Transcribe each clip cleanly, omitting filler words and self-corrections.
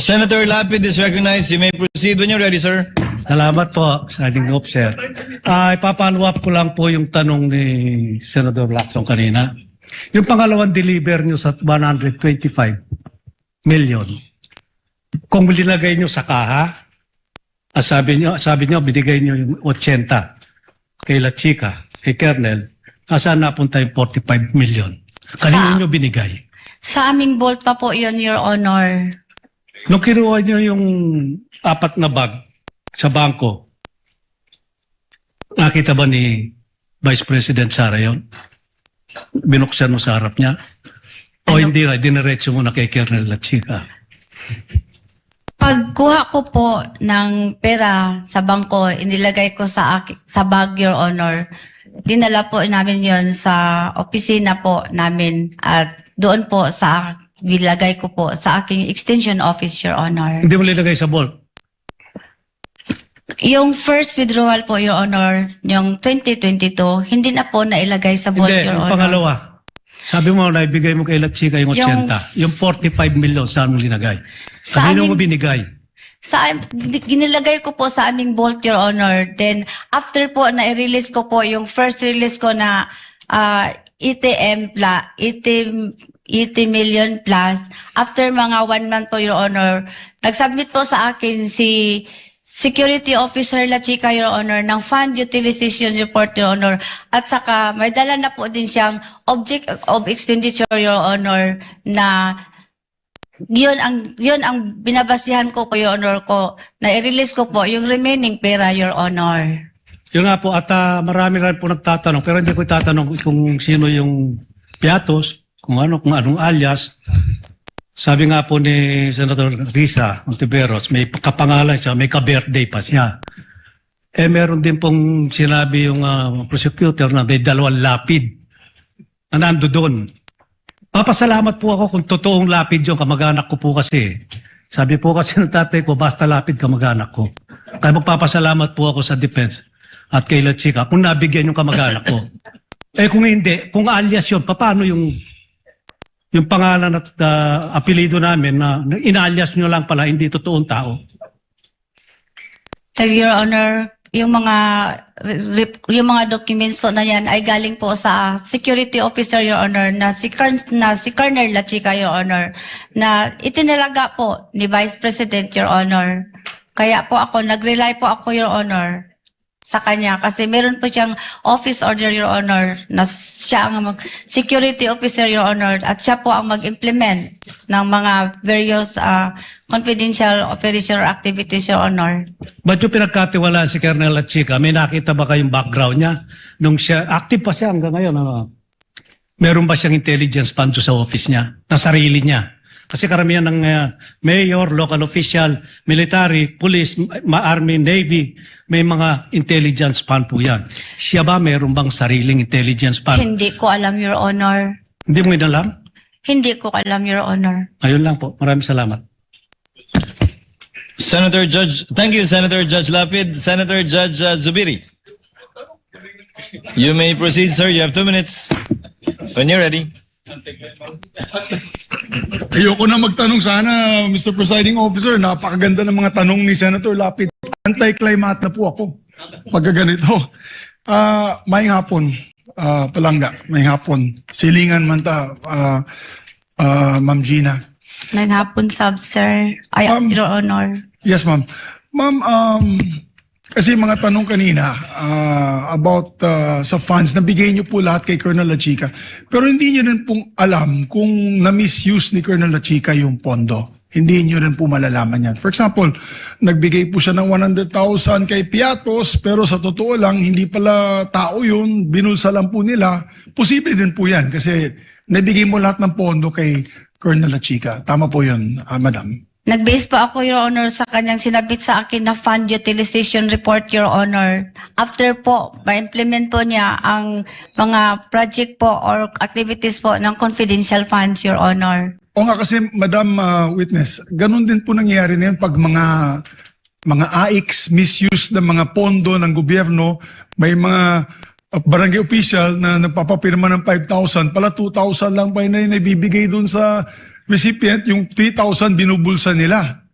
Senator Lapid is recognized. You may proceed when you're ready, sir. Salamat po, Sergeant Officer. Ipapalo up ko lang po yung tanong ni Senator Lacson kanina. Yung pangalawang deliver nyo sa 125 million, kung linagay nyo sa kaha, sabi nyo, binigay nyo yung 80 kay La Chica, kay Colonel, nasaan napunta yung 45 million? Kanino nyo binigay? Sa aming vault pa po yun, Your Honor. Nung kinuha nyo yung 4 na bag sa bangko, nakita ba ni Vice President Sara yun? Binuksan mo sa harap niya? O hindi na, diniretso mo na kay Colonel La Chica? Pagkuha ko po ng pera sa bangko, inilagay ko sa bag, Your Honor. Dinala po namin yon sa opisina po namin at doon po nilagay ko po sa aking extension office, Your Honor. Hindi mo linagay sa vault? Yung first withdrawal po, Your Honor, yung 2022, hindi na po nailagay sa vault, Hindi, Your yung Honor. pangalawa. Sabi mo, naibigay mo kay La Chica yung 80. Yung 45 million, saan mo linagay? Sa Kanino mo aming- binigay? Ginilagay ko po sa aming vault, Your Honor. Then, after po, na-release ko po yung first release ko na 80 million plus. After mga 1 month po, Your Honor, nag-submit po sa akin si Security Officer La Chica, Your Honor, ng Fund Utilization Report, Your Honor. At saka, may dala na po din siyang Object of Expenditure, Your Honor, na yun ang binabasihan ko po, Your Honor, ko, na i-release ko po yung remaining pera, Your Honor. Yun nga po, at marami rin po nagtatanong, pero hindi ko itatanong kung sino yung piatos, kung anong alias. Sabi nga po ni Senator Risa Ontiveros, may kapangalan siya, may ka-birthday pa siya. Meron din pong sinabi yung prosecutor na may 2 lapid na nando doon. Papasalamat po ako kung totoong lapid yung kamag-anak ko po kasi. Sabi po kasi ng tatay ko, basta lapid kamag-anak ko. Kaya magpapasalamat po ako sa defense at kay La Chica kung nabigyan yung kamag-anak ko. Kung hindi, kung alias yun, paano yung pangalan at apelido namin na inalias nyo lang pala, hindi totoong tao? Your Honor, yung mga documents po na yan ay galing po sa Security Officer, Your Honor, na si Colonel La Chica, Your Honor, na itinalaga po ni Vice President, Your Honor. Kaya po nag-rely po ako, Your Honor, sa kanya kasi meron po siyang office order, Your Honor, na siya ang security officer, Your Honor, at siya po ang mag-implement ng mga various confidential operation or activities, Your Honor. Ba't yung pinagkatiwala si Colonel La Chica, may nakita ba kayong background niya? Nung siya, active pa siya hanggang ngayon, meron ba siyang intelligence fund sa office niya, na sarili niya? Kasi karamihan ng mayor, local official, military, police, army, navy, may mga intelligence fund po yan. Siya ba meron bang sariling intelligence fund? Hindi ko alam, Your Honor. Hindi mo inalam? Hindi ko alam, Your Honor. Ayun lang po. Maraming salamat. Thank you, Senator Judge Lapid. Senator Judge Zubiri. You may proceed, sir. You have 2 minutes. When you're ready. Ayoko na magtanong sana, Mr. Presiding Officer. Napakaganda ng mga tanong ni Senator Lapid. Anti-climate na po ako pagka ganito. Maayong hapon, Palangga. Maayong hapon. Silingan man ta, Ma'am Gina. Nang hapon, sir. Your Honor. Yes, ma'am. Ma'am, kasi mga tanong kanina about sa funds, nabigay niyo po lahat kay Colonel La Chica. Pero hindi niyo rin pong alam kung na-misuse ni Colonel La Chica yung pondo. Hindi niyo rin po malalaman yan. For example, nagbigay po siya ng 100,000 kay Piatos, pero sa totoo lang, hindi pala tao yun, binulsa lang po nila. Posible din po yan kasi nabigay mo lahat ng pondo kay Colonel La Chica. Tama po yun, Madam. Nag-base pa ako, Your Honor, sa kanyang sinabit sa akin na Fund Utilization Report, Your Honor. After po, ma-implement po niya ang mga project po or activities po ng confidential funds, Your Honor. O nga kasi, Madam Witness, ganun din po nangyayari na yun pag mga AIX misuse ng mga pondo ng gobyerno, may mga barangay official na nagpapapirma ng 5,000, pala 2,000 lang pa na ibibigay dun sa recipient, yung 3,000 binubulsa nila.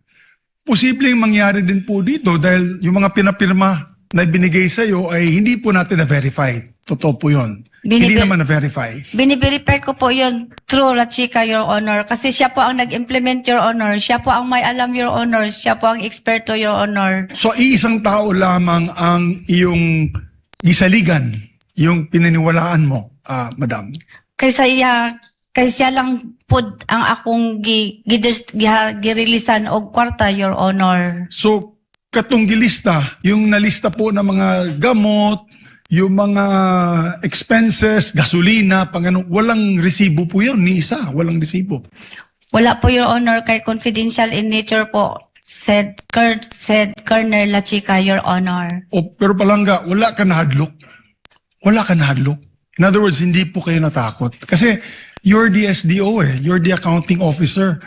Posibleng mangyari din po dito dahil yung mga pinapirma na binigay sa iyo ay hindi po natin na-verify. Totoo po yun. Hindi naman na-verify. Biniverify ko po yun through La Chica, Your Honor. Kasi siya po ang nag-implement, Your Honor. Siya po ang may alam, Your Honor. Siya po ang eksperto, Your Honor. So, iisang tao lamang ang iyong gisaligan, yung pinaniwalaan mo, madam. Kaysa lang po ang akong girilisan og kwarta, Your Honor. So, katong gilista, yung nalista po ng mga gamot, yung mga expenses, gasolina, walang resibo po yun, ni isa, walang resibo. Wala po, Your Honor, kay confidential in nature po, said Colonel La Chica, Your Honor. Pero palangga, wala ka nahadlok. Wala ka nahadlok. In other words, hindi po kayo natakot. Kasi you're the SDO you're the accounting officer.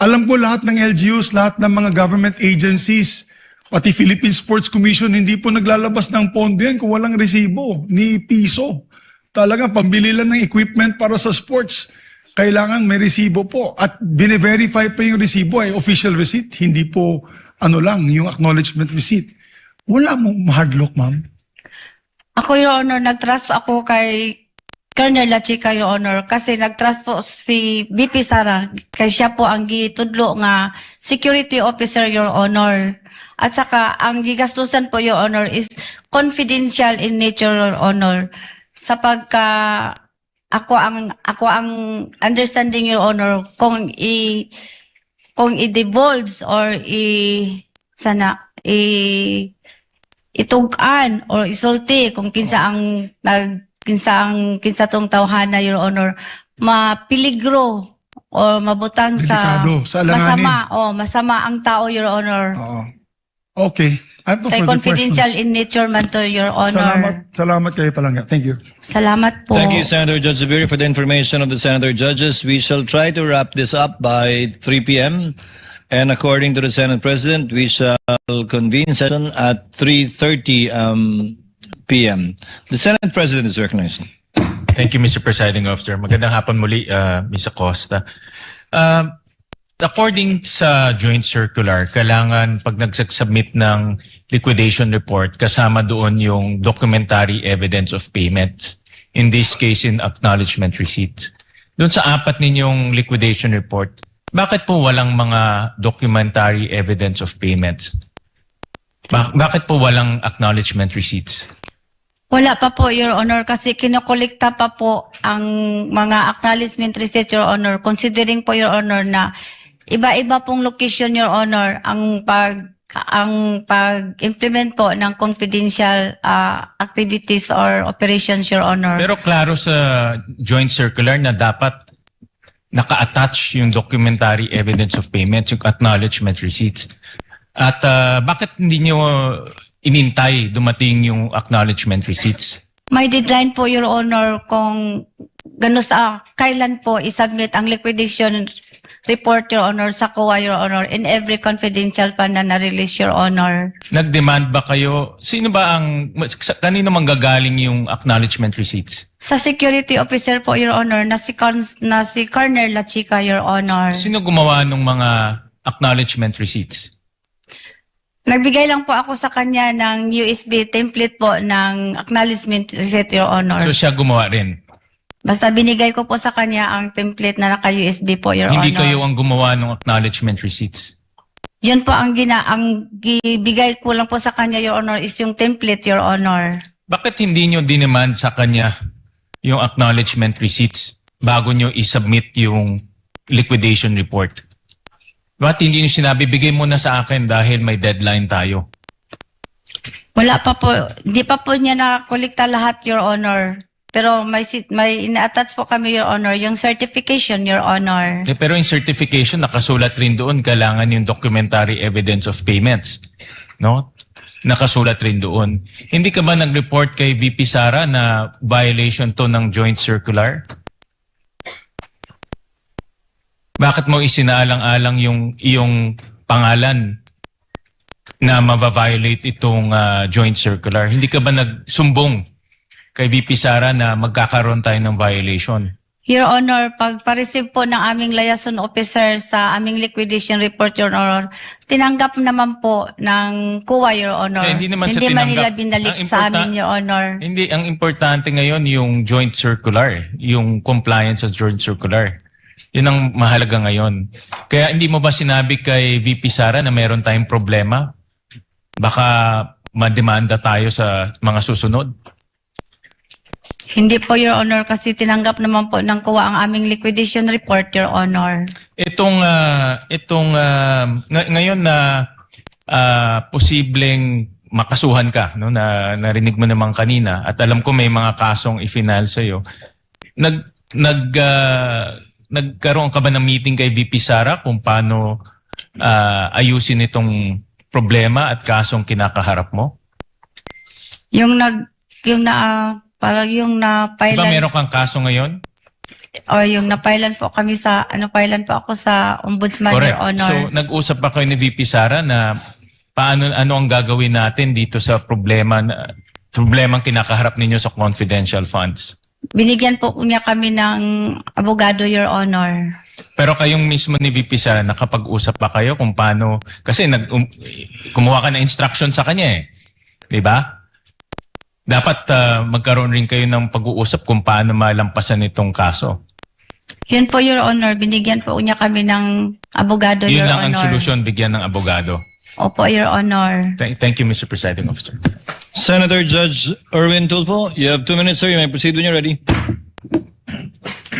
Alam ko lahat ng LGUs, lahat ng mga government agencies, pati Philippine Sports Commission, hindi po naglalabas ng pondo yan kung walang resibo, ni piso. Talaga, pambili lang ng equipment para sa sports. Kailangan may resibo po. At bine-verify pa yung resibo ay official receipt, hindi po yung acknowledgement receipt. Wala mong mahadlock, ma'am. Ako, Your Honor, nag-trust ako kay Colonel La Chica, Your Honor, kasi nag-trust po si VP Sara, kay siya po ang gitudlo nga security officer, Your Honor. At saka, ang gigastusan po, Your Honor, is confidential in nature, Your Honor. Sapagka ako ang understanding, Your Honor, kung i-divulge or itugan or isulti kung kinsa tong tawhana, Your Honor, mapiligro o mabutang Delikado, sa alanganin. masama ang tao, Your Honor. Oo. Okay. I have no Kay further confidential questions. in nature man to, Your Honor. Salamat kayo palangga. Thank you. Salamat po. Thank you, Senator Judge Zubiri, for the information of the Senator Judges. We shall try to wrap this up by 3 p.m. And according to the Senate President, we shall convene session at 3:30 p.m. The Senate President is recognized. Thank you, Mr. Presiding Officer. Magandang hapon muli, Ms. Acosta. According sa joint circular, kailangan pag nagsubmit ng liquidation report, kasama doon yung documentary evidence of payments. In this case, in acknowledgement receipts. Doon sa apat ninyong liquidation report, bakit po walang mga documentary evidence of payments? Bakit po walang acknowledgement receipts? Wala pa po, Your Honor, kasi kinokolekta pa po ang mga acknowledgement receipt, Your Honor, considering po, Your Honor, na iba-iba pong location, Your Honor, ang pag-implement po ng confidential activities or operations, Your Honor. Pero klaro sa joint circular na dapat naka-attach yung documentary evidence of payments, yung acknowledgement receipts. At bakit hindi nyo inintay dumating yung acknowledgement receipts? May deadline po, Your Honor, kung kailan po isubmit ang liquidation report, Your Honor, sa COA, Your Honor, in every confidential fund na na-release, Your Honor. Nag-demand ba kayo? Kanino manggagaling yung acknowledgement receipts? Sa security officer po, Your Honor, na si Colonel La Chica, Your Honor. Sino gumawa ng mga acknowledgement receipts? Nagbigay lang po ako sa kanya ng USB template po ng acknowledgement receipt, Your Honor. So siya gumawa rin? Basta binigay ko po sa kanya ang template na naka-USB po, Your Hindi Honor. kayo ang gumawa ng acknowledgement receipts? Yun po ang gibigay ko lang po sa kanya, Your Honor, is yung template, Your Honor. Bakit hindi nyo dinemand sa kanya yung acknowledgement receipts bago nyo isubmit yung liquidation report? Bakit hindi nyo sinabi, bigay mo na sa akin dahil may deadline tayo? Wala pa po, di pa po niya nakolekta lahat, Your Honor. Pero may ina-attach po kami, Your Honor, yung certification, Your Honor. Pero yung certification, nakasulat rin doon, kailangan yung documentary evidence of payments. No? Nakasulat rin doon. Hindi ka ba nag-report kay VP Sara na violation to ng joint circular? Bakit mo isinaalang-alang yung iyong pangalan na ma-violate itong joint circular? Hindi ka ba nagsumbong kay VP Sara na magkakaroon tayo ng violation? Your Honor, pag pa-receive po ng aming liaison officer sa aming liquidation report, Your Honor, tinanggap naman po ng COA, Your Honor. Hindi naman sa man tinanggap. nila binalik Ang sa amin, Your Honor. Hindi, ang importante ngayon yung joint circular, yung compliance sa joint circular. Yun ang mahalaga ngayon. Kaya hindi mo ba sinabi kay VP Sara na meron tayong problema? Baka mademanda tayo sa mga susunod. Hindi po, Your Honor, kasi tinanggap naman po ng COA ang aming liquidation report, Your Honor. Ngayon na posibleng makasuhan ka, no, na narinig mo naman kanina at alam ko may mga kasong ifinal sa iyo. Nagkaroon ka ba ng meeting kay VP Sara kung paano ayusin itong problema at kasong kinakaharap mo? Yung Diba napailan, meron kang kaso ngayon? o yung napailan po kami sa, napailan po ako sa Ombudsman, Correct. Your Honor. So nag-usap pa kayo ni VP Sara na ano ang gagawin natin dito sa problemang kinakaharap ninyo sa confidential funds? Binigyan po niya kami ng abogado, Your Honor. Pero kayong mismo ni VP Sara, nakapag-usap pa kayo kung paano, kasi kumuha ka ng instruction sa kanya eh. Di ba? Dapat magkaroon rin kayo ng pag-uusap kung paano malampasan itong kaso. Yun po, Your Honor. Binigyan po niya kami ng abogado, Yun Your lang ang Honor. solusyon, bigyan ng abogado. Opo, Your Honor. Thank you, Mr. Presiding Officer. Senator Judge Erwin Tulfo, you have 2 minutes, sir. You may proceed when you're ready.